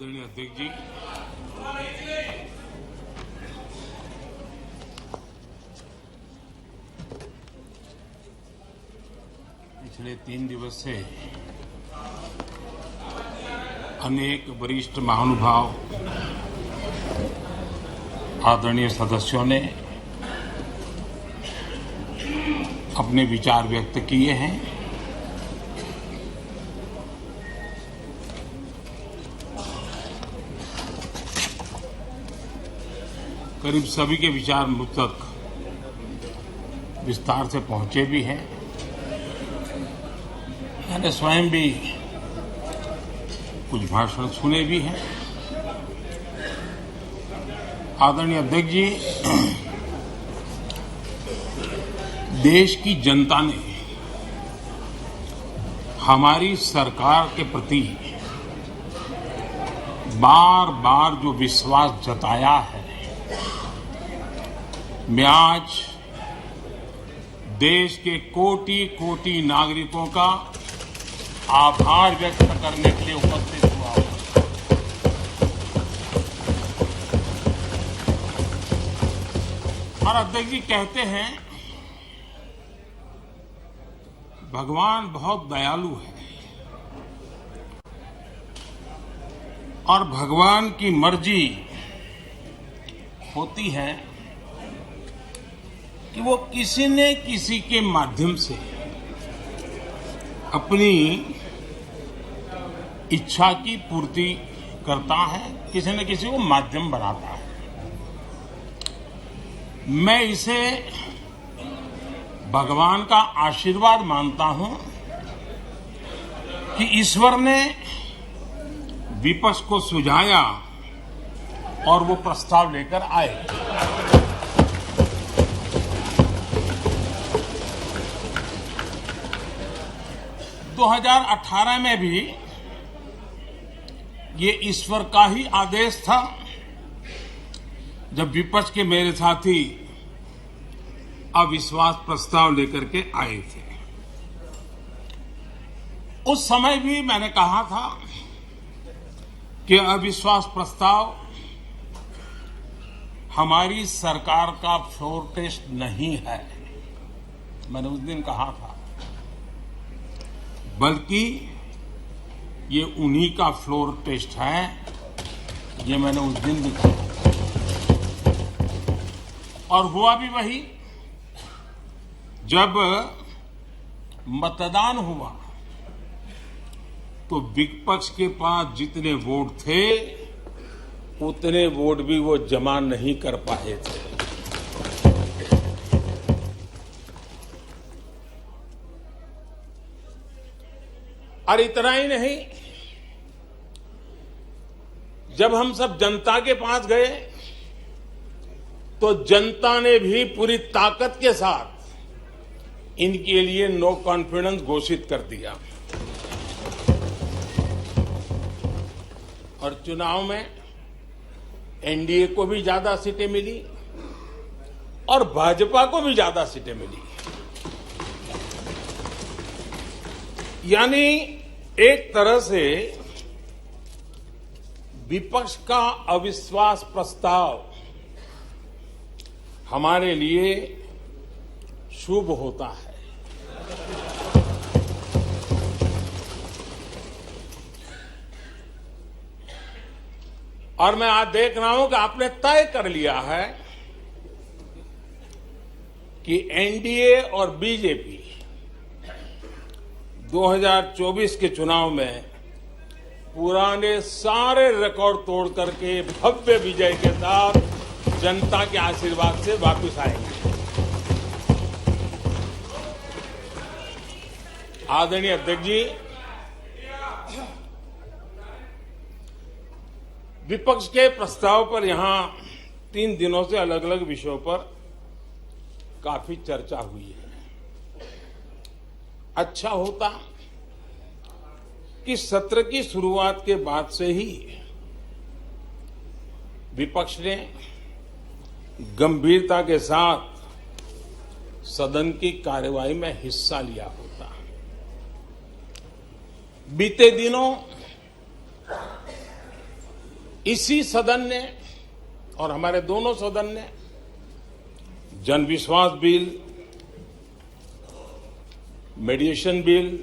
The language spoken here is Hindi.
आदरणीय अध्यक्ष जी, पिछले 3 दिवस से अनेक वरिष्ठ महानुभाव आदरणीय सदस्यों ने अपने विचार व्यक्त किए हैं। करीब सभी के विचार मुझ तक विस्तार से पहुंचे भी हैं। मैंने स्वयं भी कुछ भाषण सुने भी हैं। आदरणीय अध्यक्ष जी, देश की जनता ने हमारी सरकार के प्रति बार बार जो विश्वास जताया है, मैं आज देश के कोटि कोटि नागरिकों का आभार व्यक्त करने के लिए उपस्थित हुआ हूं। और अध्यक्ष जी कहते हैं, भगवान बहुत दयालु है और भगवान की मर्जी होती है कि वो किसी न किसी के माध्यम से अपनी इच्छा की पूर्ति करता है, किसी न किसी को माध्यम बनाता है। मैं इसे भगवान का आशीर्वाद मानता हूं कि ईश्वर ने विपक्ष को सुझाया और वो प्रस्ताव लेकर आए। दो 2018 में भी ये ईश्वर का ही आदेश था, जब विपक्ष के मेरे साथी अविश्वास प्रस्ताव लेकर के आए थे। उस समय भी मैंने कहा था कि अविश्वास प्रस्ताव हमारी सरकार का फ्लोर टेस्ट नहीं है। मैंने उस दिन कहा था, बल्कि ये उन्हीं का फ्लोर टेस्ट है। ये मैंने उस दिन भी कहा और हुआ भी वही। जब मतदान हुआ तो विपक्ष के पास जितने वोट थे उतने वोट भी वो जमा नहीं कर पाए थे। और इतना ही नहीं, जब हम सब जनता के पास गए तो जनता ने भी पूरी ताकत के साथ इनके लिए नो कॉन्फिडेंस घोषित कर दिया। और चुनाव में एनडीए को भी ज्यादा सीटें मिली और भाजपा को भी ज्यादा सीटें मिली। यानी एक तरह से विपक्ष का अविश्वास प्रस्ताव हमारे लिए शुभ होता है। और मैं आज देख रहा हूं कि आपने तय कर लिया है कि एनडीए और बीजेपी 2024 के चुनाव में पुराने सारे रिकॉर्ड तोड़ करके भव्य विजय के साथ जनता के आशीर्वाद से वापस आएंगे। आदरणीय अध्यक्ष जी, विपक्ष के प्रस्ताव पर यहां 3 दिनों से अलग अलग विषयों पर काफी चर्चा हुई है। अच्छा होता कि सत्र की शुरुआत के बाद से ही विपक्ष ने गंभीरता के साथ सदन की कार्यवाही में हिस्सा लिया होता। बीते दिनों इसी सदन ने और हमारे दोनों सदन ने जनविश्वास बिल, मेडिएशन बिल,